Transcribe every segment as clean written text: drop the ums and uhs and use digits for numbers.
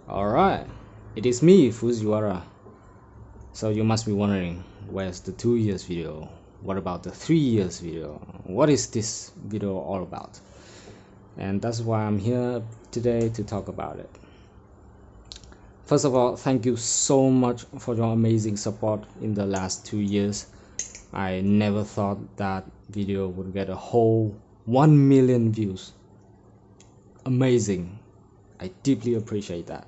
Alright, it is me, Fujiwara. So you must be wondering, where's the 2 years video? What about the 3 years video? What is this video all about? And that's why I'm here today to talk about it. First of all, thank you so much for your amazing support in the last 2 years. I never thought that video would get a whole 1 million views. Amazing. I deeply appreciate that.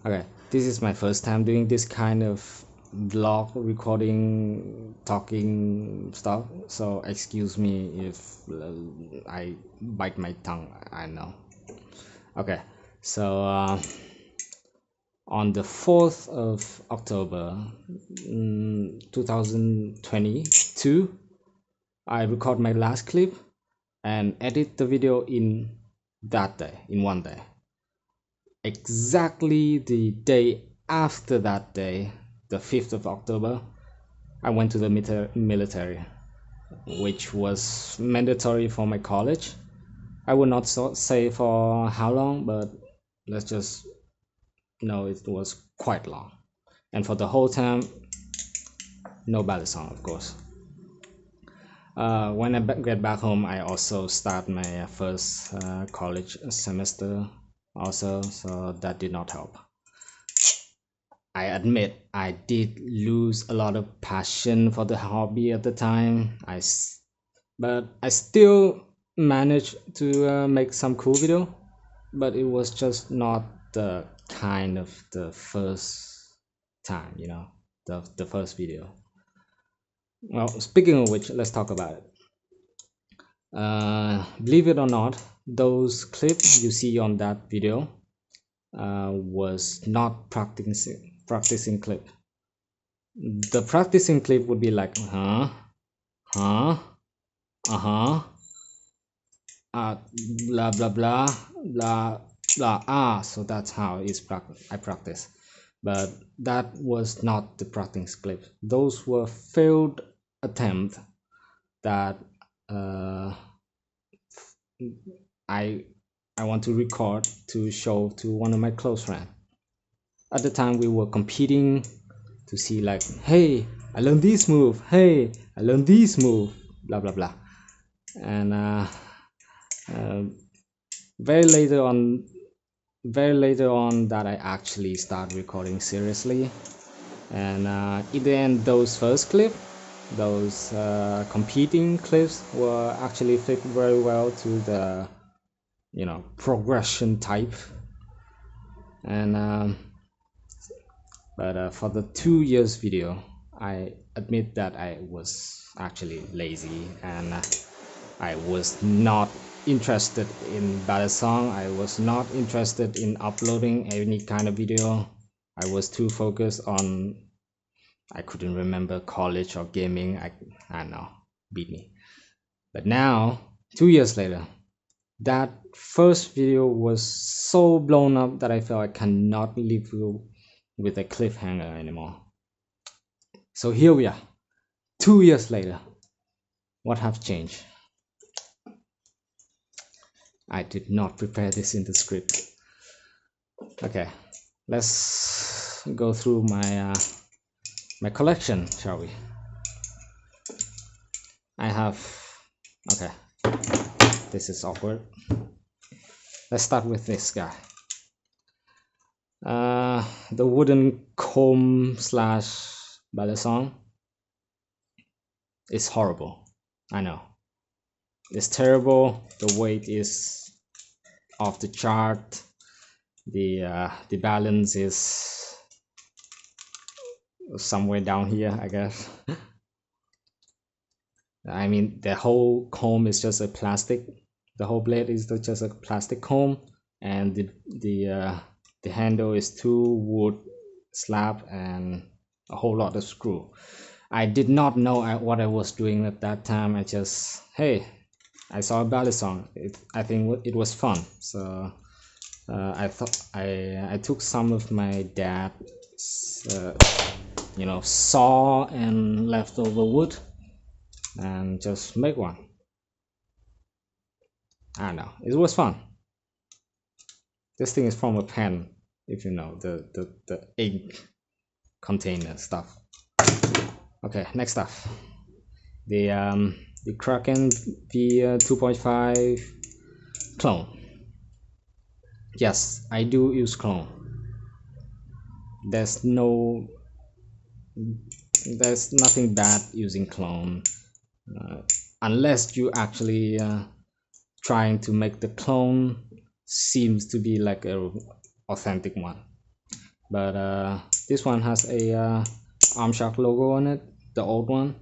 Okay, this is my first time doing this kind of vlog recording talking stuff, so excuse me if I bite my tongue. I know. Okay, so on the 4th of October 2022, I record my last clip and edit the video in that day, in one day. Exactly the day after that day, the 5th of October, I went to the military, which was mandatory for my college. I will not say for how long, but let's just know it was quite long. And for the whole time, no ballet song, of course. When I get back home, I also start my first college semester also, so that did not help. I admit I did lose a lot of passion for the hobby at the time. But I still managed to make some cool video, but it was just not the kind of the first time, you know, the first video. Well, speaking of which, let's talk about it. Believe it or not, those clips you see on that video was not practicing clip. The practicing clip would be like blah blah blah blah. So that's how I practice. But that was not the practice clip. Those were failed attempts that I want to record to show to one of my close friends. At the time we were competing to see like, hey, I learned this move, hey, I learned this move, blah blah blah. And very later on that I actually start recording seriously. And in the end, those first clips, those competing clips were actually fit very well to the, you know, progression type. And but for the 2 years video, I admit that I was actually lazy and I was not interested in ballet song. I was not interested in uploading any kind of video. I was too focused on, I couldn't remember, college or gaming. I don't know, beat me. But now, 2 years later, that first video was so blown up that I felt I cannot leave you with a cliffhanger anymore. So here we are, 2 years later. What have changed? I did not prepare this in the script. Okay, let's go through my my collection, shall we? I have, okay, this is awkward. Let's start with this guy. The wooden comb slash ballet song is horrible. I know. It's terrible. The weight is off the chart. The balance is somewhere down here, I guess. I mean, the whole comb is just a plastic. The whole blade is just a plastic comb, and the handle is 2 wood slab and a whole lot of screw. I did not know what I was doing at that time. I just, hey, I saw a ballet song. I think it was fun, so I thought I took some of my dad's you know, saw and leftover wood and just make one. I don't know, it was fun. This thing is from a pen, if you know the ink container stuff. Okay, next stuff. The Kraken V2.5 clone. Yes, I do use clone. There's nothing bad using clone, unless you actually trying to make the clone seems to be like a authentic one. But this one has a Armshark logo on it, the old one,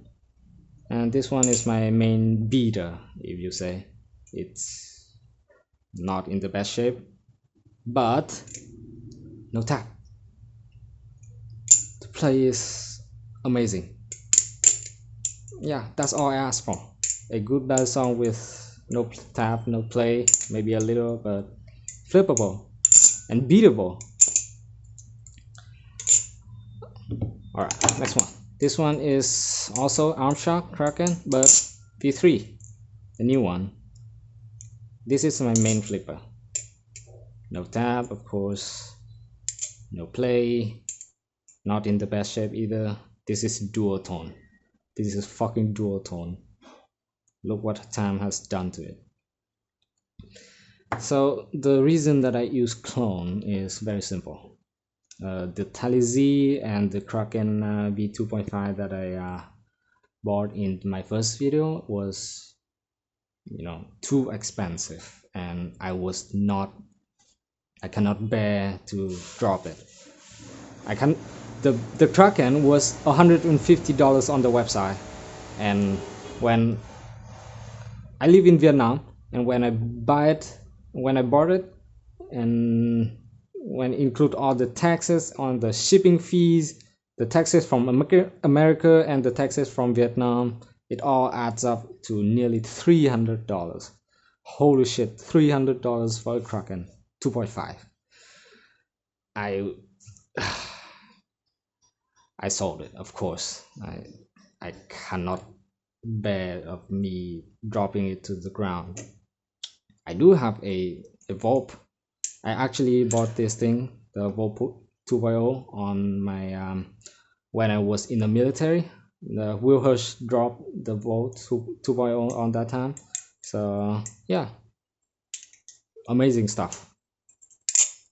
and this one is my main beater. If you say it's not in the best shape, but no tap. The play is amazing. Yeah, that's all I ask for. A good bell song with no tap, no play, maybe a little, but flippable and beatable. Alright, next one. This one is also Armshark Kraken, but V3, the new one. This is my main flipper. No tap, of course, no play, not in the best shape either. This is dual tone. This is fucking dual tone. Look what time has done to it. So the reason that I use clone is very simple. The Taliz and the Kraken V2.5 that I bought in my first video was, too expensive, and I cannot bear to drop it. The Kraken was $150 on the website, and when I live in Vietnam, and when I bought it, and when include all the taxes on the shipping fees, the taxes from America and the taxes from Vietnam, it all adds up to nearly $300. Holy shit, $300 for a Kraken 2.5. I sold it, of course. I cannot bear of me dropping it to the ground. I do have a Volp. I actually bought this thing, the Volp 2.0, on my when I was in the military. The Wilhurst dropped the Volp 2.0 on that time. So yeah, amazing stuff.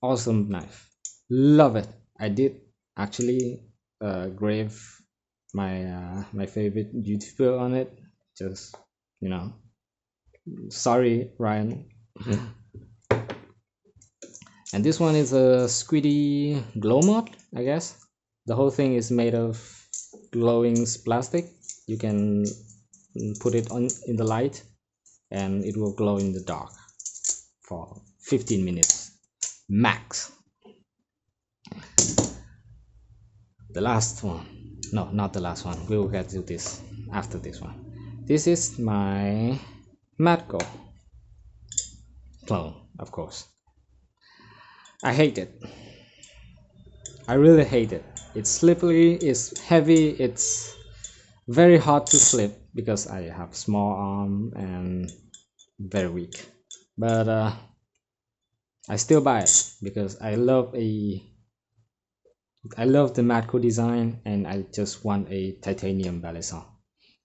Awesome knife, love it. I did actually grave my favorite YouTuber on it. Just sorry, Ryan. And this one is a squiddy glow mod, I guess. The whole thing is made of glowing plastic. You can put it on in the light and it will glow in the dark for 15 minutes max. The last one, no, not the last one, we will get to this after this one. This is my Matco clone, of course. I hate it. I really hate it. It's slippery, it's heavy, it's very hard to flip because I have small arm and very weak. But I still buy it because I love the Matco design, and I just want a titanium balisong.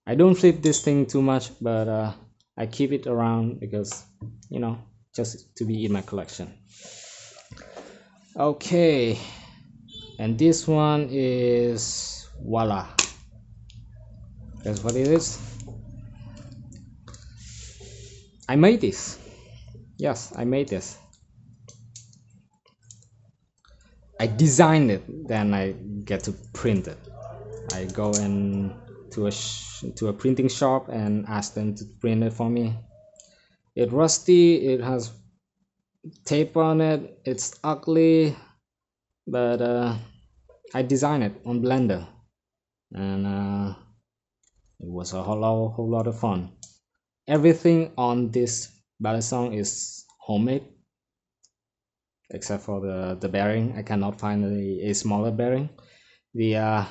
I don't flip this thing too much, but I keep it around because just to be in my collection. Okay, and this one is voila. That's what it is. I made this. Yes, I made this. I designed it, then I get to print it. I go to a printing shop and ask them to print it for me. It's rusty, it has tape on it, it's ugly, but I designed it on Blender, and it was a whole lot of fun. Everything on this balisong is homemade except for the bearing. I cannot find a smaller bearing. The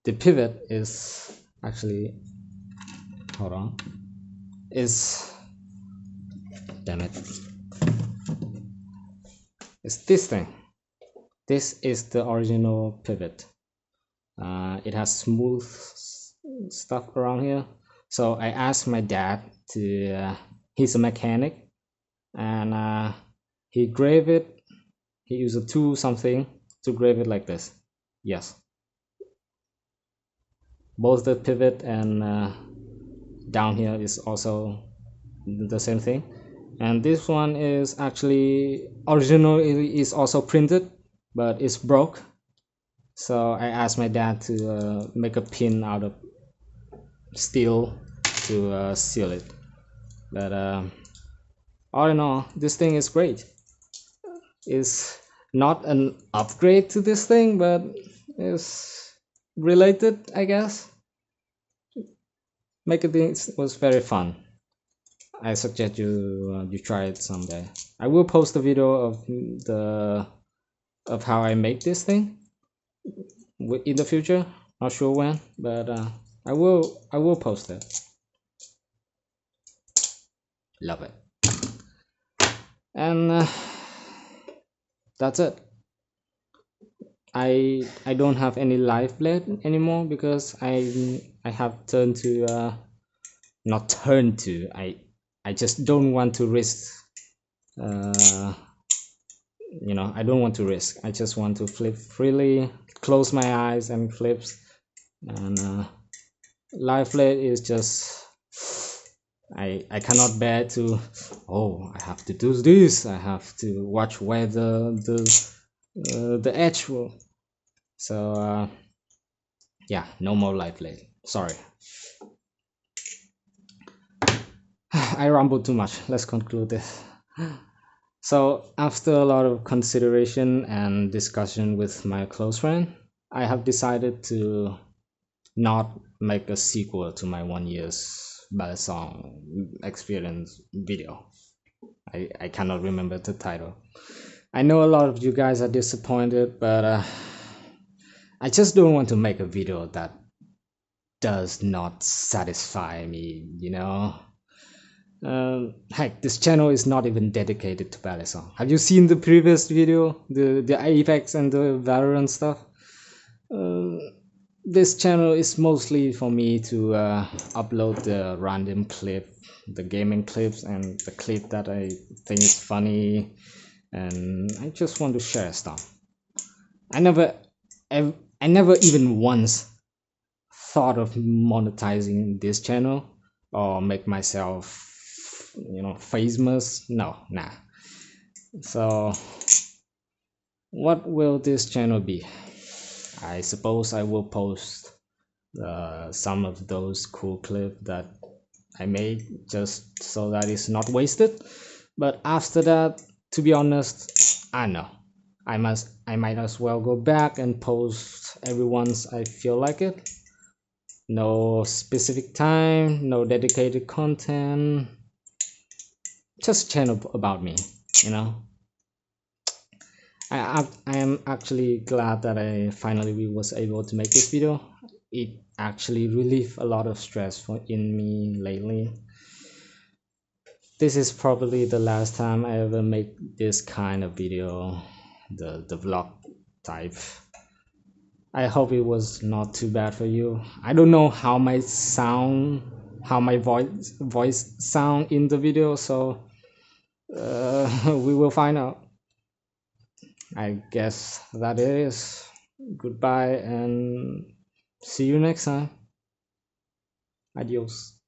pivot is actually, hold on, is, damn it, is this thing. This is the original pivot. It has smooth stuff around here. So I asked my dad to, he's a mechanic, and he grave it. He used a tool something to grave it like this. Yes, both the pivot and down here is also the same thing. And this one is actually original. It is also printed, but it's broke. So I asked my dad to make a pin out of steel to seal it. But all in all, this thing is great. It's not an upgrade to this thing, but it's related, I guess. Making things was very fun. I suggest you try it someday. I will post a video of how I make this thing in the future. Not sure when, but I will post it. Love it. And that's it. I don't have any life blade anymore because I have turned to not turned to I just don't want to risk I don't want to risk. I just want to flip freely, close my eyes and flips. And life blade is just I cannot bear to, oh, I have to do this, I have to watch where the edge will. So yeah, no more life blade, sorry. I rambled too much. Let's conclude this. So after a lot of consideration and discussion with my close friend, I have decided to not make a sequel to my 1 year's ballet song experience video. I cannot remember the title. I know a lot of you guys are disappointed, but I just don't want to make a video that does not satisfy me, Heck, this channel is not even dedicated to ballet song. Have you seen the previous video, the Apex and the Valorant stuff? This channel is mostly for me to upload the random clip, the gaming clips, and the clip that I think is funny, and I just want to share stuff. I never even once thought of monetizing this channel or make myself famous. Nah. So what will this channel be? I suppose I will post some of those cool clips that I made just so that it's not wasted. But after that, to be honest, I know I might as well go back and post every once I feel like it. No specific time, no dedicated content, just channel about me, I am actually glad that I finally was able to make this video. It actually relieved a lot of stress in me lately. This is probably the last time I ever make this kind of video, the vlog type. I hope it was not too bad for you. I don't know how my voice sound in the video, so we will find out. I guess that is. Goodbye and see you next time. Adios.